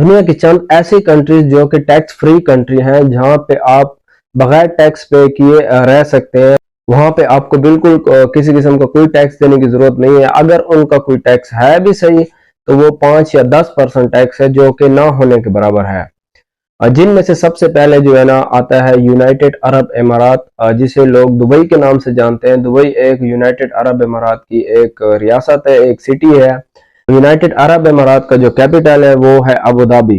दुनिया की चंद ऐसी कंट्रीज जो कि टैक्स फ्री कंट्री हैं, जहां पे आप बगैर टैक्स पे किए रह सकते हैं। वहां पे आपको बिल्कुल किसी किस्म का कोई टैक्स देने की जरूरत नहीं है। अगर उनका कोई टैक्स है भी सही, तो वो 5 या 10% टैक्स है, जो कि ना होने के बराबर है। जिनमें से सबसे पहले जो है ना आता है यूनाइटेड अरब इमारात, जिसे लोग दुबई के नाम से जानते हैं। दुबई एक यूनाइटेड अरब इमारात की एक रियासत है, एक सिटी है। यूनाइटेड अरब इमारात का जो कैपिटल है वो है अबू धाबी।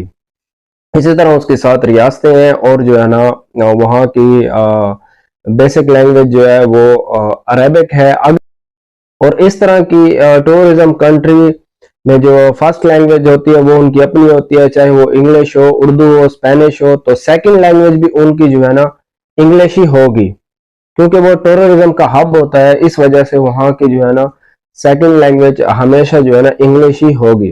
इसी तरह उसके साथ रियासतें हैं, और जो है ना वहाँ की बेसिक लैंग्वेज जो है वो अरेबिक है। और इस तरह की टूरिज्म कंट्री में जो फर्स्ट लैंग्वेज होती है वो उनकी अपनी होती है, चाहे वो इंग्लिश हो, उर्दू हो, स्पेनिश हो, तो सेकंड लैंग्वेज भी उनकी जो है ना इंग्लिश ही होगी, क्योंकि वो टूरिज्म का हब होता है। इस वजह से वहाँ की जो है ना सेकंड लैंग्वेज हमेशा जो है ना इंग्लिश ही होगी।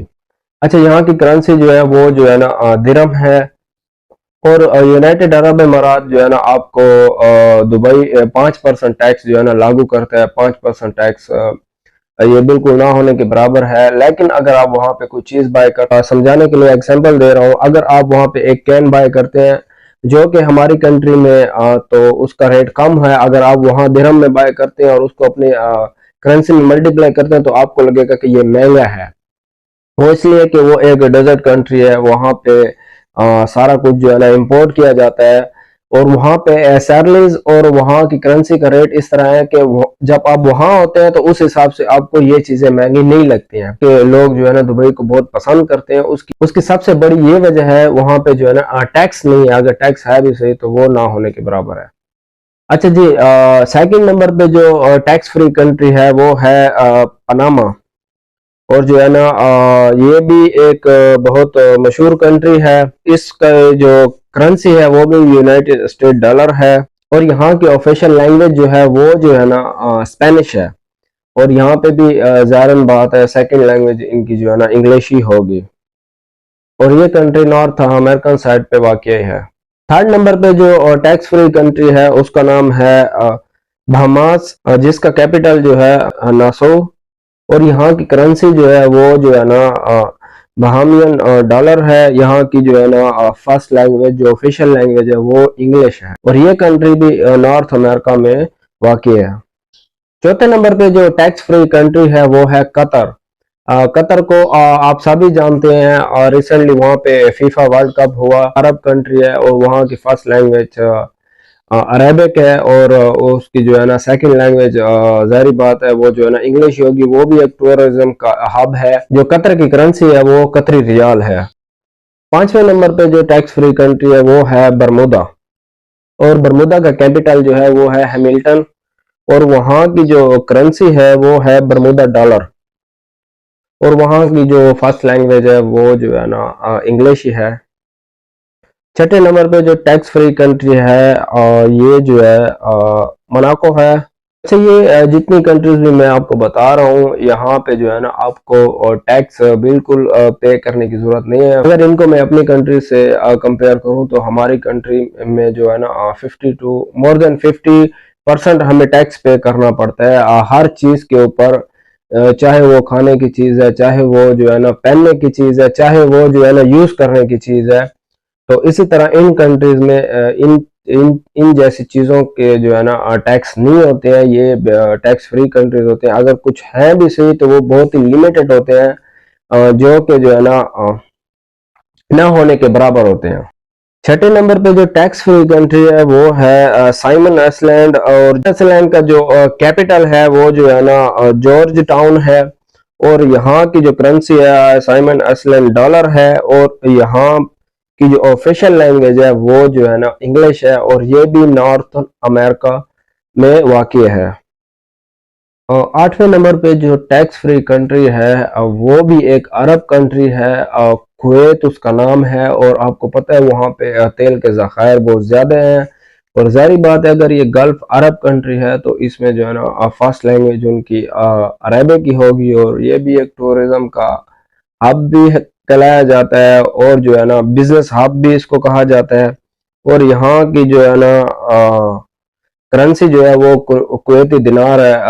अच्छा, यहाँ की करेंसी जो है वो जो है ना दिरहम है। और यूनाइटेड अरब अमारात जो है ना आपको दुबई 5% टैक्स जो है ना लागू करता है। 5% टैक्स ये बिल्कुल ना होने के बराबर है। लेकिन अगर आप वहाँ पे कोई चीज़ बाय कर, समझाने के लिए एग्जांपल दे रहा हूँ, अगर आप वहाँ पे एक कैन बाय करते हैं जो कि हमारी कंट्री में तो उसका रेट कम है। अगर आप वहाँ दिरहम में बाय करते हैं और उसको अपने करेंसी में मल्टीप्लाई करते हैं, तो आपको लगेगा कि ये महंगा है। वो इसलिए कि वो एक डेजर्ट कंट्री है, वहाँ पे सारा कुछ जो है ना इम्पोर्ट किया जाता है। और वहाँ पे सैलरीज और वहाँ की करेंसी का रेट इस तरह है कि जब आप वहाँ होते हैं तो उस हिसाब से आपको ये चीजें महंगी नहीं लगती हैं, कि लोग जो है ना दुबई को बहुत पसंद करते हैं। उसकी उसकी सबसे बड़ी ये वजह है, वहाँ पे जो है ना टैक्स नहीं है। अगर टैक्स है भी सही, तो वो ना होने के बराबर है। अच्छा जी, सेकंड नंबर पे जो टैक्स फ्री कंट्री है वो है पनामा। और जो है ना ये भी एक बहुत मशहूर कंट्री है। इसका जो करेंसी है वो भी यूनाइटेड स्टेट डॉलर है। और यहाँ की ऑफिशियल लैंग्वेज जो है वो जो है ना स्पेनिश है। और यहाँ पे भी ज़ाहिरन बात है, सेकंड लैंग्वेज इनकी जो है ना इंग्लिश ही होगी। और ये कंट्री नॉर्थ अमेरिकन साइड पे वाक़ है। थर्ड नंबर पे जो टैक्स फ्री कंट्री है उसका नाम है बहामास, जिसका कैपिटल जो है नासौ। और यहाँ की करेंसी जो है वो जो है ना बहामियन डॉलर है। यहाँ की जो है ना फर्स्ट लैंग्वेज, जो ऑफिशियल लैंग्वेज है, वो इंग्लिश है। और ये कंट्री भी नॉर्थ अमेरिका में वाक़ है। चौथे नंबर पे जो टैक्स फ्री कंट्री है वो है कतर। कतर को आप सभी जानते हैं, और रिसेंटली वहाँ पे फीफा वर्ल्ड कप हुआ। अरब कंट्री है और वहाँ की फर्स्ट लैंग्वेज अरेबिक है। और उसकी जो है ना सेकंड लैंग्वेज जाहिर बात है वो जो है ना इंग्लिश होगी। वो भी एक टूरिज्म का हब है। जो कतर की करेंसी है वो कतरी रियाल है। पांचवें नंबर पे जो टैक्स फ्री कंट्री है वो है बरमुदा। और बरमुदा का कैपिटल जो है वो है हैमिल्टन। और वहाँ की जो करेंसी है वो है बरमुदा डॉलर। और वहाँ की जो फर्स्ट लैंग्वेज है वो जो है ना इंग्लिश ही है। छठे नंबर पे जो टैक्स फ्री कंट्री है ये जो है मोनाको है। अच्छा, ये जितनी कंट्रीज भी मैं आपको बता रहा हूँ, यहाँ पे जो है ना आपको टैक्स बिल्कुल पे करने की जरूरत नहीं है। अगर इनको मैं अपनी कंट्री से कंपेयर करूँ, तो हमारी कंट्री में जो है ना 50 टू मोर देन 50% हमें टैक्स पे करना पड़ता है हर चीज के ऊपर। चाहे वो खाने की चीज है, चाहे वो जो है ना पहनने की चीज है, चाहे वो जो है ना यूज करने की चीज है। तो इसी तरह इन कंट्रीज में इन इन इन जैसी चीज़ों के जो है ना टैक्स नहीं होते हैं। ये टैक्स फ्री कंट्रीज होते हैं। अगर कुछ हैं भी सही, तो वो बहुत ही लिमिटेड होते हैं, जो कि जो है ना होने के बराबर होते हैं। छठे नंबर पे जो टैक्स फ्री कंट्री है वो है साइमन आइलैंड। और आइलैंड का जो कैपिटल है वो जो है ना जॉर्ज टाउन है। और यहाँ की जो करेंसी है साइमन आइलैंड डॉलर है। और यहाँ की जो ऑफिशियल लैंग्वेज है वो जो है ना इंग्लिश है। और ये भी नॉर्थ अमेरिका में वाक़ है। आठवें नंबर पे जो टैक्स फ्री कंट्री है वो भी एक अरब कंट्री है, कुवैत उसका नाम है। और आपको पता है वहाँ पे तेल के ज़खायर बहुत ज़्यादा हैं। और जाहिर बात है, अगर ये गल्फ अरब कंट्री है तो इसमें जो है ना फर्स्ट लैंग्वेज उनकी अरबिक की होगी। और ये भी एक टूरिज्म का हब भी कहलाया जाता है, और जो है ना बिजनेस हब भी इसको कहा जाता है। और यहाँ की जो है ना करेंसी जो है वो कुवैती दिनार है।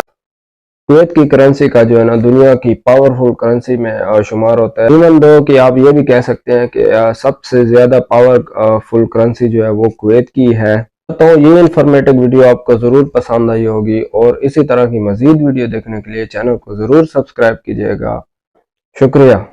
कुवैत की करेंसी का जो है ना दुनिया की पावरफुल करेंसी में शुमार होता है। इवन दो कि आप ये भी कह सकते हैं कि सबसे ज्यादा पावरफुल करेंसी जो है वो कुवैत की है। तो ये इन्फॉर्मेटिव वीडियो आपको जरूर पसंद आई होगी और इसी तरह की मजीद वीडियो देखने के लिए चैनल को जरूर सब्सक्राइब कीजिएगा। शुक्रिया।